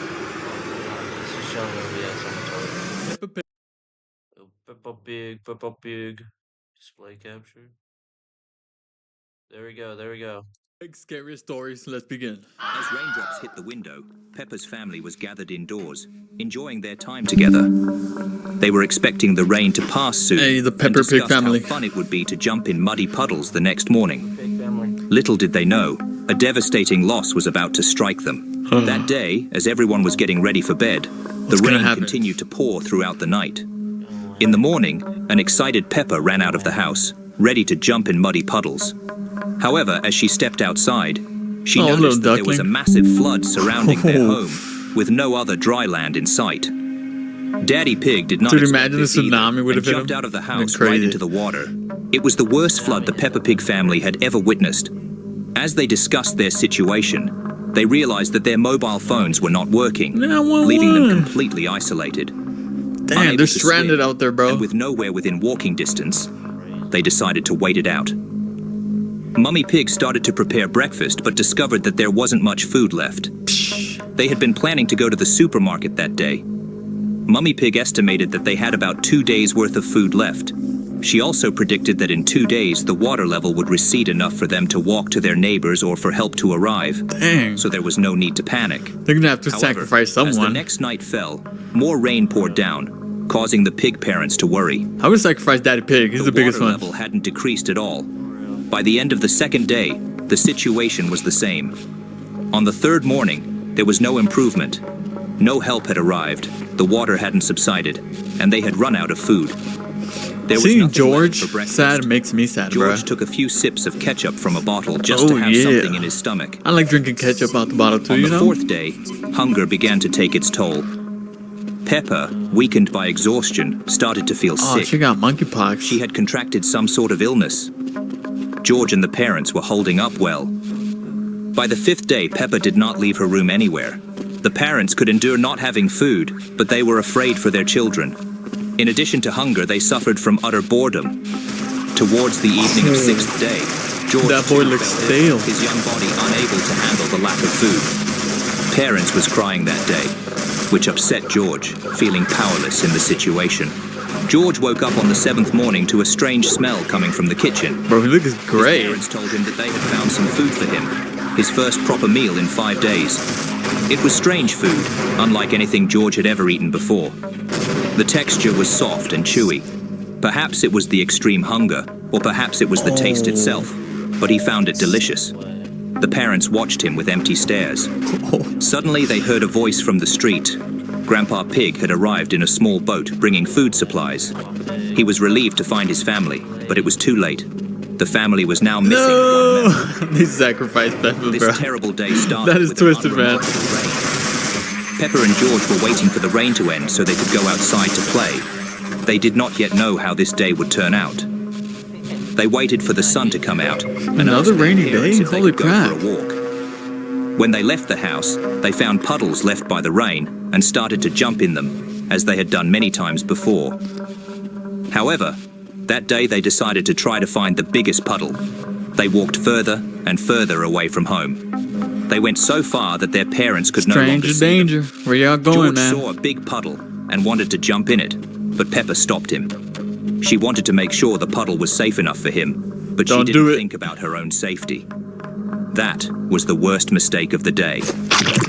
This is showing OBS on the toilet. Peppa Pig. Oh, Peppa Pig, Peppa Pig. Display capture. There we go, there we go. Scary stories. Let's begin. As raindrops hit the window, Peppa's family was gathered indoors, enjoying their time together. They were expecting the rain to pass soon. Hey, the and Peppa Pig discussed family. how fun it would be to jump in muddy puddles the next morning. Pig family. Little did they know, a devastating loss was about to strike them. That day, as everyone was getting ready for bed, the gonna rain happen? continued to pour throughout the night. In the morning, an excited Peppa ran out of the house, ready to jump in muddy puddles. However, as she stepped outside, she Oh, little noticed that there was a duckling. massive flood surrounding their home, with no other dry land in sight. Daddy Pig did not Dude, expect imagine this the either, tsunami would and have hit jumped him. out of the That'd house be right crazy. into the water. It was the worst flood the Peppa Pig family had ever witnessed. As they discussed their situation, they realized that their mobile phones were not working, 911. leaving them completely isolated. Damn, Unable they're to stranded swim, out there, bro. And with nowhere within walking distance, they decided to wait it out. Mummy Pig started to prepare breakfast, but discovered that there wasn't much food left. They had been planning to go to the supermarket that day. Mummy Pig estimated that they had about 2 days' worth of food left. She also predicted that in 2 days, the water level would recede enough for them to walk to their neighbors or for help to arrive. Dang. So there was no need to panic. They're gonna have to However, sacrifice as the someone. next night fell, more rain poured down, causing the pig parents to worry. I would sacrifice Daddy Pig. He's the biggest water one. level hadn't decreased at all. By the end of the second day, the situation was the same. On the third morning, there was no improvement. No help had arrived, the water hadn't subsided, and they had run out of food. There was Seeing nothing George left for breakfast. sad makes me sad, bro. George took a few sips of ketchup from a bottle just to Oh, have yeah. something in his stomach. I like drinking ketchup out the bottle too, On you the know? fourth day, hunger began to take its toll. Peppa, weakened by exhaustion, started to feel Oh, sick. she got monkeypox. She had contracted some sort of illness. George and the parents were holding up well. By the fifth day, Peppa did not leave her room anywhere. The parents could endure not having food, but they were afraid for their children. In addition to hunger, they suffered from utter boredom. Towards the evening of sixth day, George That boy too looks felt stale. ill, his young body unable to handle the lack of food. Parents was crying that day, which upset George, feeling powerless in the situation. George woke up on the seventh morning to a strange smell coming from the kitchen. Bro, he looks His great. parents told him that they had found some food for him, his first proper meal in 5 days. It was strange food, unlike anything George had ever eaten before. The texture was soft and chewy. Perhaps it was the extreme hunger, or perhaps it was the taste itself, but he found it delicious. The parents watched him with empty stares. Suddenly they heard a voice from the street. Grandpa Pig had arrived in a small boat bringing food supplies. He was relieved to find his family, but it was too late. The family was now missing No! one member. They sacrificed Peppa, This bro. terrible day started That is with twisted, an man. unremarkable rain. Peppa and George were waiting for the rain to end so they could go outside to play. They did not yet know how this day would turn out. They waited for the sun to come out and Another asked their rainy parents day? if they Holy could crap. go for a walk. When they left the house, they found puddles left by the rain and started to jump in them, as they had done many times before. However, that day they decided to try to find the biggest puddle. They walked further and further away from home. They went so far that their parents could no longer Stranger see them. danger. Where y'all going, George man? saw a big puddle and wanted to jump in it, but Peppa stopped him. She wanted to make sure the puddle was safe enough for him, but she Don't do didn't it. think about her own safety. That was the worst mistake of the day.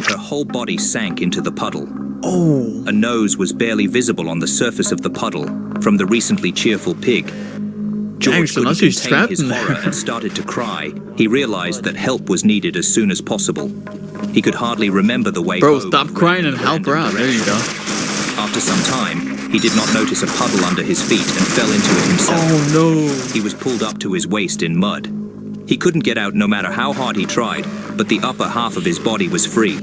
Her whole body sank into the puddle. Oh. A nose was barely visible on the surface of the puddle from the recently cheerful pig. George so now couldn't she's contain trapped his in there. horror and started to cry. He realized that help was needed as soon as possible. He could hardly remember the way Bro, home stop in crying and random help her out. There you directions. go. After some time, he did not notice a puddle under his feet and fell into it himself. Oh, no. He was pulled up to his waist in mud. He couldn't get out no matter how hard he tried, but the upper half of his body was free.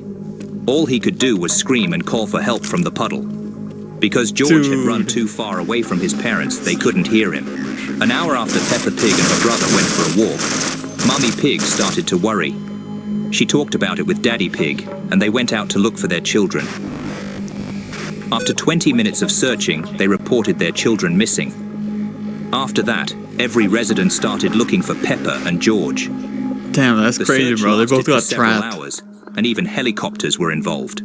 All he could do was scream and call for help from the puddle. Because George had run Dude. too far away from his parents, they couldn't hear him. An hour after Peppa Pig and her brother went for a walk, Mummy Pig started to worry. She talked about it with Daddy Pig, and they went out to look for their children. After 20 minutes of searching, they reported their children missing. After that, every resident started looking for Pepa and George. Damn, that's The crazy, search bro. They both lasted for got several trapped. hours, and even helicopters were involved.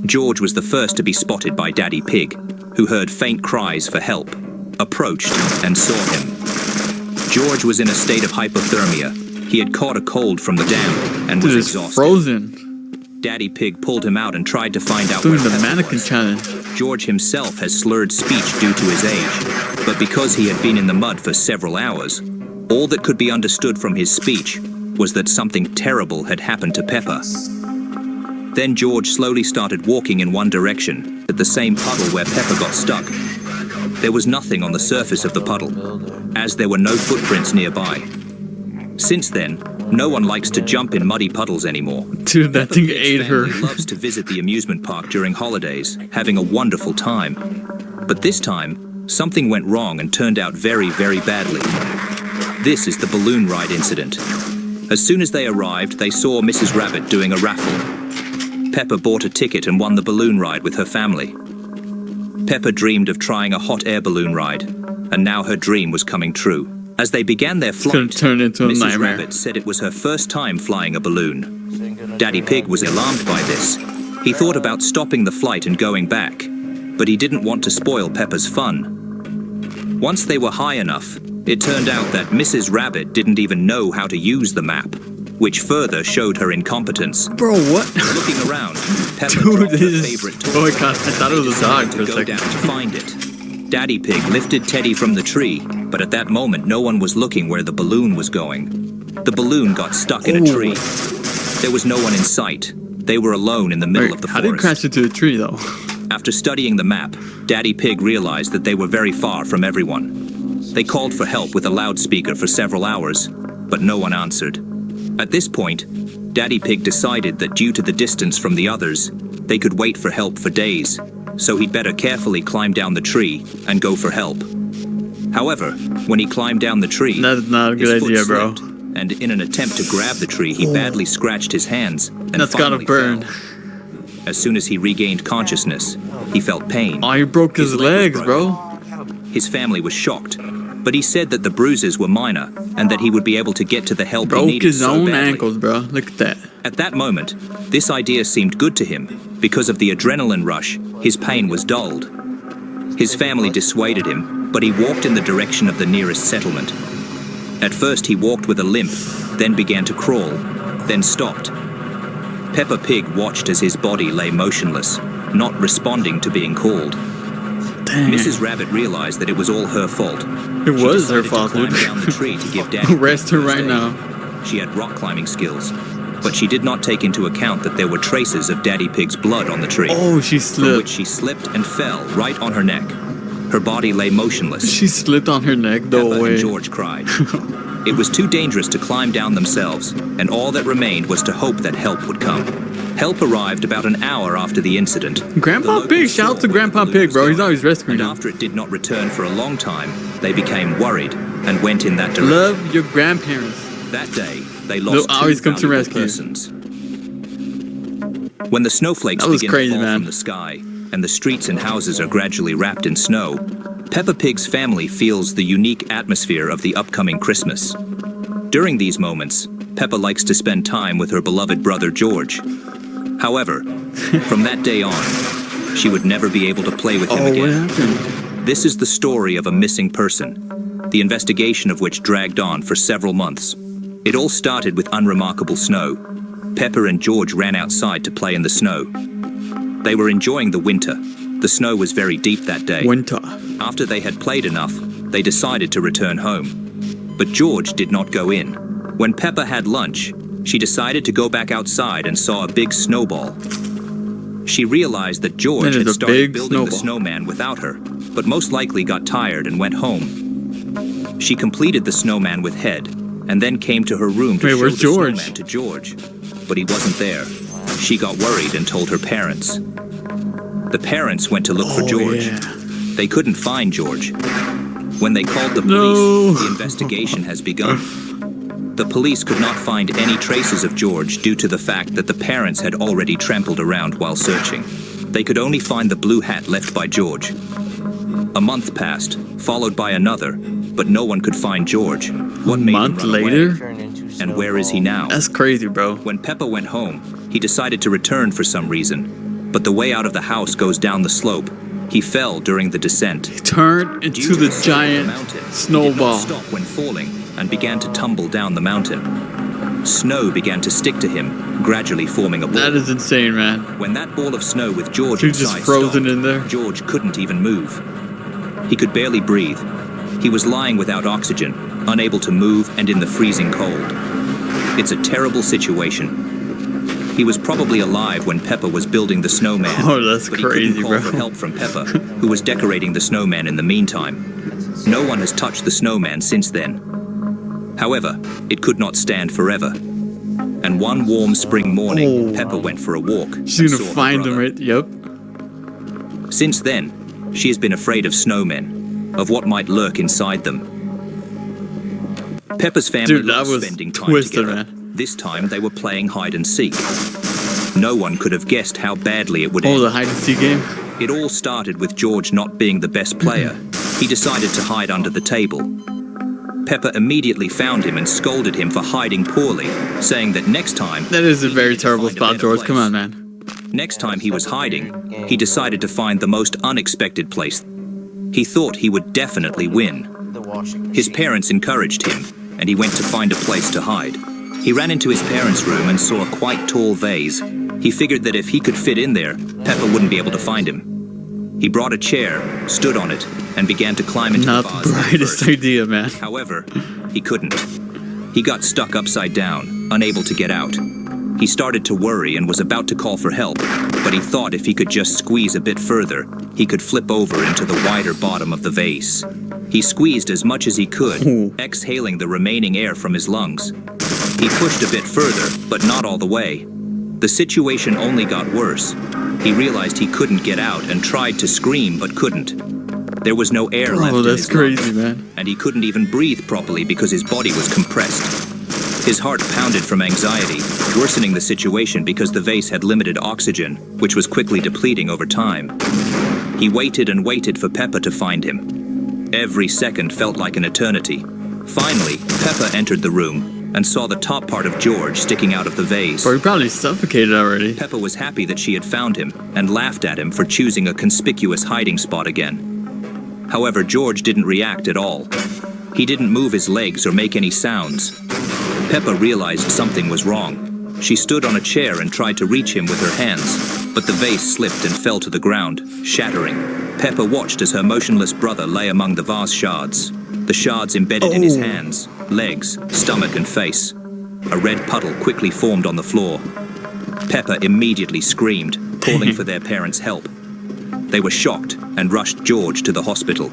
George was the first to be spotted by Daddy Pig, who heard faint cries for help, approached, and saw him. George was in a state of hypothermia. He had caught a cold from the dam and was Dude, it's exhausted. frozen. Daddy Pig pulled him out and tried to find out Doing where the Pepa mannequin was. challenge. George himself has slurred speech due to his age, but because he had been in the mud for several hours, all that could be understood from his speech was that something terrible had happened to Pepa. Then George slowly started walking in one direction, at the same puddle where Pepa got stuck. There was nothing on the surface of the puddle, as there were no footprints nearby. Since then, no one likes to jump in muddy puddles anymore. Dude, that thing Pig's ate her. family loves to visit the amusement park during holidays, having a wonderful time. But this time, something went wrong and turned out very, very badly. This is the balloon ride incident. As soon as they arrived, they saw Mrs. Rabbit doing a raffle. Pepa bought a ticket and won the balloon ride with her family. Pepa dreamed of trying a hot air balloon ride, and now her dream was coming true. As they began their gonna flight, turn into a Mrs. nightmare. Rabbit said it was her first time flying a balloon. Daddy Pig was alarmed by this. He thought about stopping the flight and going back, but he didn't want to spoil Pepa's fun. Once they were high enough, it turned out that Mrs. Rabbit didn't even know how to use the map, which further showed her incompetence. Bro, what? Looking around, Pepa Dude, dropped her this favorite is... toy. Oh my god, I thought it was a dog for To a go second. down to find it. Daddy Pig lifted Teddy from the tree, but at that moment no one was looking where the balloon was going. The balloon got stuck in a tree. There was no one in sight. They were alone in the middle Wait, of the how did it forest. crash into a tree, though? After studying the map, Daddy Pig realized that they were very far from everyone. They called for help with a loudspeaker for several hours, but no one answered. At this point, Daddy Pig decided that due to the distance from the others, they could wait for help for days, so he'd better carefully climb down the tree and go for help. However, when he climbed down the tree, That's not a his good foot idea, bro. slipped, and in an attempt to grab the tree, he badly scratched his hands and That's gotta finally burn. fell. As soon as he regained consciousness, he felt pain. Oh, he broke his His leg legs, was bro. His family was shocked, but he said that the bruises were minor and that he would be able to get to the help he Broke needed his so own badly. ankles, bro. Look at that. At that moment, this idea seemed good to him. Because of the adrenaline rush, his pain was dulled. His family dissuaded him, but he walked in the direction of the nearest settlement. At first he walked with a limp, then began to crawl, then stopped. Peppa Pig watched as his body lay motionless, not responding to being called. Dang. Mrs. Rabbit realized that it was all her fault. It was her Decided fault, to climb dude. down the tree to give Daddy Arrest her Pig right first now. aid. She had rock climbing skills, but she did not take into account that there were traces of Daddy Pig's blood on the tree. Oh, she From which slipped. she slipped and fell right on her neck. Her body lay motionless. She slipped on her neck, Peppa though. and Way. George cried. It was too dangerous to climb down themselves, and all that remained was to hope that help would come. Help arrived about an hour after the incident. Grandpa The locals Pig, saw shout out to where the Grandpa balloon Pig, was bro. He's going, always rescuing and them. after it did not return for a long time, they became worried and went in that direction. Love your grandparents. That day, they lost They'll always two come to valuable rescue. persons. When the snowflakes That was begin crazy, to fall man. from the sky and the streets and houses are gradually wrapped in snow, Peppa Pig's family feels the unique atmosphere of the upcoming Christmas. During these moments, Peppa likes to spend time with her beloved brother George. However, from that day on, she would never be able to play with him Oh, what again. happened? This is the story of a missing person, the investigation of which dragged on for several months. It all started with unremarkable snow. Peppa and George ran outside to play in the snow. They were enjoying the winter. The snow was very deep that day. Winter. After they had played enough, they decided to return home. But George did not go in. When Peppa had lunch, she decided to go back outside and saw a big snowball. She realized that George That is had a started big building the snowball. snowman without her, but most likely got tired and went home. She completed the snowman with head, and then came to her room to Wait, show where's the George? snowman to George, but he wasn't there. She got worried and told her parents. The parents went to look for Oh, George. yeah. They couldn't find George. When they called the No. police, the investigation has begun. The police could not find any traces of George due to the fact that the parents had already trampled around while searching. They could only find the blue hat left by George. A month passed, followed by another, but no one could find George. What made him month run away? later? And where is he now? That's crazy, bro. When Pepa went home, he decided to return for some reason, but the way out of the house goes down the slope. He fell during the descent. He turned Due into to the slope of giant mountain, He did snowball. not stop when falling and began to tumble down the mountain. Snow began to stick to him, gradually forming a ball. That is insane, man. When that ball of snow with George Dude just inside frozen stopped, in there. George couldn't even move. He could barely breathe. He was lying without oxygen, unable to move and in the freezing cold. It's a terrible situation. He was probably alive when Pepa was building the snowman. Oh, that's but he crazy, couldn't call bro. for help from Pepa, who was decorating the snowman in the meantime. No one has touched the snowman since then. However, it could not stand forever. And one warm spring morning, Oh. Pepa went for a walk. She's and gonna saw her find him, brother. right? Yep. Since then, she has been afraid of snowmen, of what might lurk inside them. Pepa's family Dude, that loved was spending time twisted, together. man. This time they were playing hide and seek. No one could have guessed how badly it would Oh, end. the hide and seek game? It all started with George not being the best player. He decided to hide under the table. Pepa immediately found him and scolded him for hiding poorly, saying that next time... That is a he very needed to terrible find a spot, better George. Come place. on, man. Next time he was hiding, he decided to find the most unexpected place. He thought he would definitely win. His parents encouraged him, and he went to find a place to hide. He ran into his parents' room and saw a quite tall vase. He figured that if he could fit in there, Pepa wouldn't be able to find him. He brought a chair, stood on it, and began to climb into Not the the vase head brightest first. idea, man. However, he couldn't. He got stuck upside down, unable to get out. He started to worry and was about to call for help, but he thought if he could just squeeze a bit further, he could flip over into the wider bottom of the vase. He squeezed as much as he could, Ooh. exhaling the remaining air from his lungs. He pushed a bit further, but not all the way. The situation only got worse. He realized he couldn't get out and tried to scream but couldn't. There was no air left Oh, in that's his lungs, crazy, man. and he couldn't even breathe properly because his body was compressed. His heart pounded from anxiety, worsening the situation because the vase had limited oxygen, which was quickly depleting over time. He waited and waited for Pepa to find him. Every second felt like an eternity. Finally, Pepa entered the room and saw the top part of George sticking out of the vase. Bro, he probably suffocated already. Pepa was happy that she had found him and laughed at him for choosing a conspicuous hiding spot again. However, George didn't react at all. He didn't move his legs or make any sounds. Pepa realized something was wrong. She stood on a chair and tried to reach him with her hands, but the vase slipped and fell to the ground, shattering. Pepa watched as her motionless brother lay among the vase shards, the shards embedded in his Oh. hands, legs, stomach and face. A red puddle quickly formed on the floor. Pepa immediately screamed, calling for their parents' help. They were shocked and rushed George to the hospital.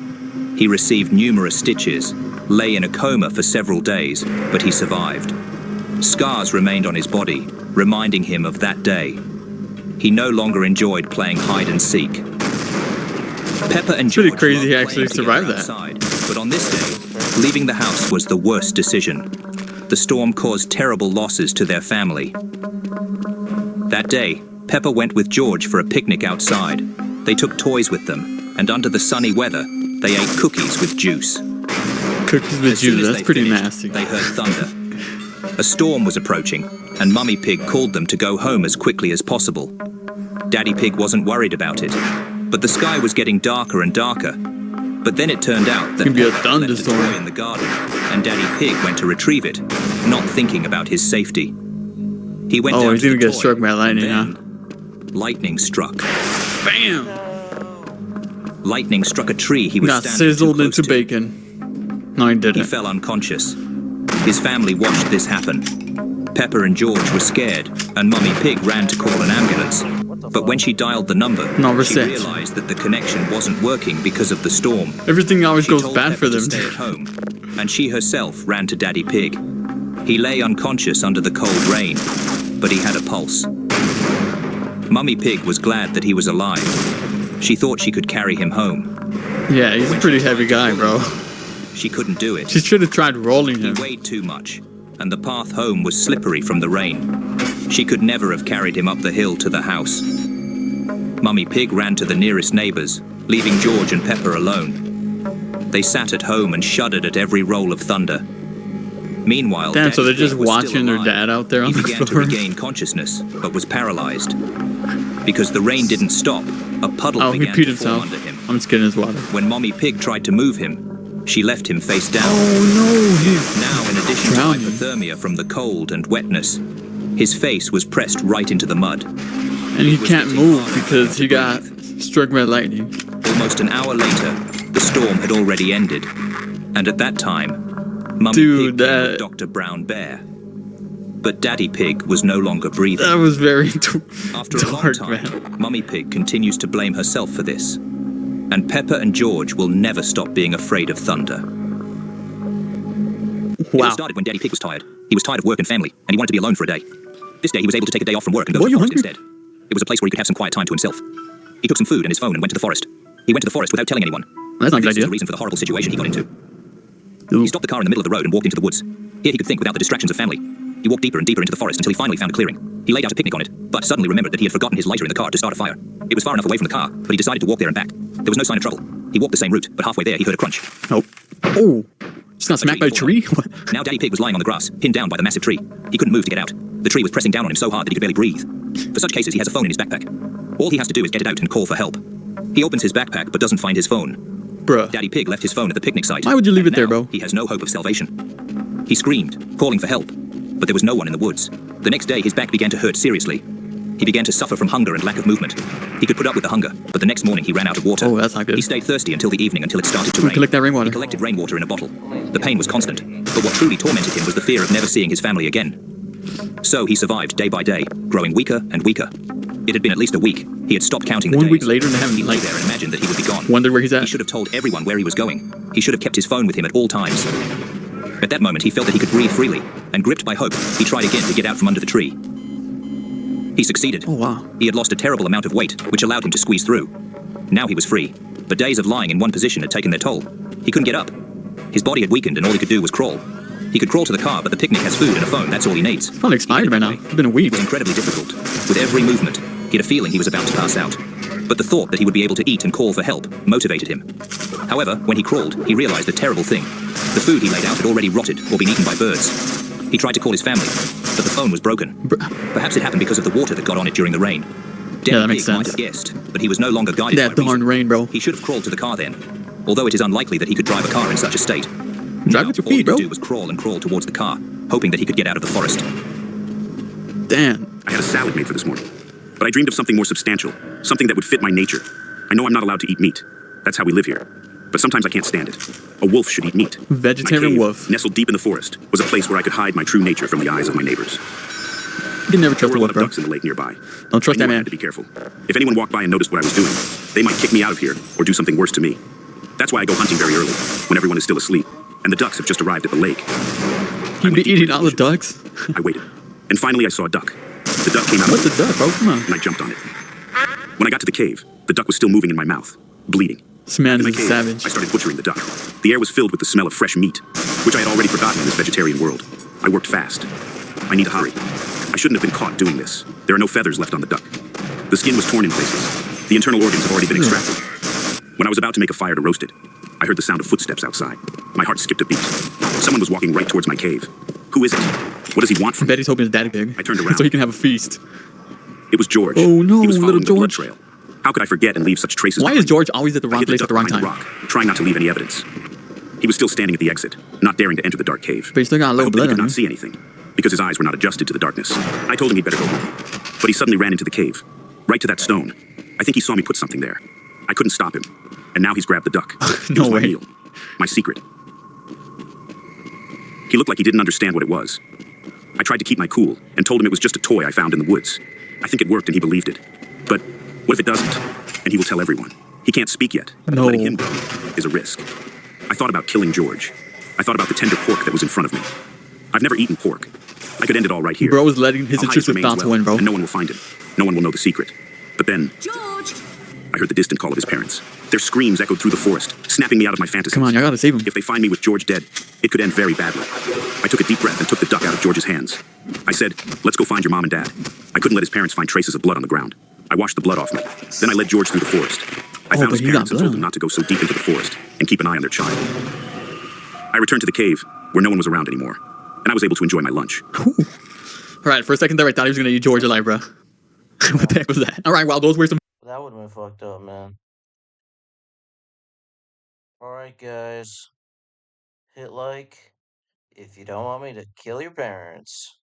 He received numerous stitches, lay in a coma for several days, but he survived. Scars remained on his body, reminding him of that day. He no longer enjoyed playing hide and seek. Pepa and pretty George crazy loved he actually playing together survived that. outside, but on this day, leaving the house was the worst decision. The storm caused terrible losses to their family. That day, Pepa went with George for a picnic outside. They took toys with them, and under the sunny weather, they ate cookies with juice. Cookies with As soon juice, as that's they pretty finished, nasty. They heard thunder. A storm was approaching, and Mummy Pig called them to go home as quickly as possible. Daddy Pig wasn't worried about it, but the sky was getting darker and darker. But then it turned out that Could be a Pepa left a thunderstorm. toy in the garden, and Daddy Pig went to retrieve it, not thinking about his safety. He went Oh, down he's to the gonna get toy, struck by lightning, and then lightning struck. Bam! Lightning struck a tree he was Got standing too sizzled close into to. bacon. No, he He didn't. fell unconscious. His family watched this happen. Peppa and George were scared, and Mummy Pig ran to call an ambulance. But when she dialed the number, Number she 6. realized that the connection wasn't working because of the storm. Everything always She goes told bad Peppa for to them. stay at home, and she herself ran to Daddy Pig. He lay unconscious under the cold rain, but he had a pulse. Mummy Pig was glad that he was alive. She thought she could carry him home. Yeah, he's a When pretty she heavy tried guy, to bro. pull him, she couldn't do it. She should have tried rolling He him. weighed too much, and the path home was slippery from the rain. She could never have carried him up the hill to the house. Mummy Pig ran to the nearest neighbors, leaving George and Peppa alone. They sat at home and shuddered at every roll of thunder. Meanwhile, Damn, so Daddy they're just Pig was still watching their alive. dad out there on He the began to floor. regain consciousness, but was paralyzed. Because the rain didn't stop, a puddle Oh, he began peed to form himself. under him. I'm just kidding, his water. When Mummy Pig tried to move him, she left him face down. Oh no, he's Now, in addition drowning. to hypothermia from the cold and wetness, his face was pressed right into the mud. And he was can't getting move harder because to he got breathe. struck by lightning. Almost an hour later, the storm had already ended. And at that time, Mummy Dude, Pig came that- with Dr. Brown Bear. But Daddy Pig was no longer breathing. That was very After a long dark, time, man. Mummy Pig continues to blame herself for this. And Peppa and George will never stop being afraid of thunder. It all Wow. started when Daddy Pig was tired. He was tired of work and family, and he wanted to be alone for a day. This day, he was able to take a day off from work and go Boy, to the you forest hungry? instead. It was a place where he could have some quiet time to himself. He took some food and his phone and went to the forest. He went to the forest without telling anyone. That's not a good This is idea. the reason for the horrible situation he got into. Ooh. He stopped the car in the middle of the road and walked into the woods. Here he could think without the distractions of family. He walked deeper and deeper into the forest until he finally found a clearing. He laid out a picnic on it, but suddenly remembered that he had forgotten his lighter in the car to start a fire. It was far enough away from the car, but he decided to walk there and back. There was no sign of trouble. He walked the same route, but halfway there he heard a crunch. Oh. Oh. Just got smacked by a tree? What? Now Daddy Pig was lying on the grass, pinned down by the massive tree. He couldn't move to get out. The tree was pressing down on him so hard that he could barely breathe. For such cases, he has a phone in his backpack. All he has to do is get it out and call for help. He opens his backpack but doesn't find his phone. Bruh. Daddy Pig left his phone at the picnic site. Why would you leave and it there, now bro? He has no hope of salvation. He screamed, calling for help, but there was no one in the woods. The next day, his back began to hurt seriously. He began to suffer from hunger and lack of movement. He could put up with the hunger, but the next morning he ran out of water. Oh, that's not good. He stayed thirsty until the evening until it started to rain. Collect that rainwater. He collected rainwater in a bottle. The pain was constant, but what truly tormented him was the fear of never seeing his family again. So he survived day by day, growing weaker and weaker. It had been at least a week. He had stopped counting the 1 days. week later and they haven't, He lay like, there and imagined that he would be gone. wondered where he's He at. should have told everyone where he was going. He should have kept his phone with him at all times. At that moment, he felt that he could breathe freely, and gripped by hope, he tried again to get out from under the tree. He succeeded. Oh, wow. He had lost a terrible amount of weight, which allowed him to squeeze through. Now he was free, but days of lying in one position had taken their toll. He couldn't get up. His body had weakened, and all he could do was crawl. He could crawl to the car, but the picnic has food and a phone. That's all he needs. It's probably expired by now. It's been a It week. was incredibly difficult. With every movement, he had a feeling he was about to pass out. But the thought that he would be able to eat and call for help motivated him. However, when he crawled, he realized a terrible thing. The food he laid out had already rotted or been eaten by birds. He tried to call his family, but the phone was broken. Perhaps it happened because of the water that got on it during the rain. Yeah, that makes Pig might sense. have guessed, but he was no longer guided That by darn reason. rain, bro. He should have crawled to the car then, although it is unlikely that he could drive a car in such a state. Drive Now, with your all he feet, could bro. do was crawl and crawl towards the car, hoping that he could get out of the forest. Damn. I had a salad made for this morning, but I dreamed of something more substantial, something that would fit my nature. I know I'm not allowed to eat meat. That's how we live here. But sometimes I can't stand it. A wolf should eat meat. Vegetarian my cave, wolf. nestled deep in the forest, was a place where I could hide my true nature from the eyes of my neighbors. You can never There trust were a a lot wolf, of bro. ducks in the lake nearby. Don't trust I that knew I man. had to be careful. If anyone walked by and noticed what I was doing, they might kick me out of here or do something worse to me. That's why I go hunting very early, when everyone is still asleep, and the ducks have just arrived at the lake. You'd be eating all the ducks? I waited, and finally I saw a duck. The duck came out What's of a duck, bro? Come on. and I jumped on it. When I got to the cave, the duck was still moving in my mouth, bleeding. This man In my is a cave, savage. I started butchering the duck. The air was filled with the smell of fresh meat, which I had already forgotten in this vegetarian world. I worked fast. I need to hurry. I shouldn't have been caught doing this. There are no feathers left on the duck. The skin was torn in places. The internal organs have already been extracted. When I was about to make a fire to roast it, I heard the sound of footsteps outside. My heart skipped a beat. Someone was walking right towards my cave. Who is it? What does he want I from me? bet he's hoping his daddy pig. I turned around. So he can have a feast. It was George. Oh, no, he was following little the blood George. trail. How could I forget and leave such traces Why behind? is George always at the I wrong hid the place duck at the wrong behind time? the rock, trying not to leave any evidence. He was still standing at the exit, not daring to enter the dark cave. But he still got a I little hoped that blood he could on not him. see anything, because his eyes were not adjusted to the darkness. I told him he'd better go home, but he suddenly ran into the cave, right to that stone. I think he saw me put something there. I couldn't stop him, and now he's grabbed the duck. It No was my way. meal, my secret. He looked like he didn't understand what it was. I tried to keep my cool and told him it was just a toy I found in the woods. I think it worked and he believed it. But what if it doesn't? And he will tell everyone. He can't speak yet. No. Letting him go is a risk. I thought about killing George. I thought about the tender pork that was in front of me. I've never eaten pork. I could end it all right here. Bro is letting his I'll hide his intrusive remains thoughts well, win, bro. and no one will find him. No one will know the secret. But then George! I heard the distant call of his parents. Their screams echoed through the forest, snapping me out of my fantasies. Come on, y'all gotta save him. If they find me with George dead, it could end very badly. I took a deep breath and took the duck out of George's hands. I said, let's go find your mom and dad. I couldn't let his parents find traces of blood on the ground. I washed the blood off me. Then I led George through the forest. I found but his he got parents and told blood. them not to go so deep into the forest and keep an eye on their child. I returned to the cave, where no one was around anymore, and I was able to enjoy my lunch. Alright, for a second there, I thought he was gonna eat George alive, bro. What the heck was that? Alright, well, those were some. That would have been fucked up, man. Alright, guys. Hit like if you don't want me to kill your parents.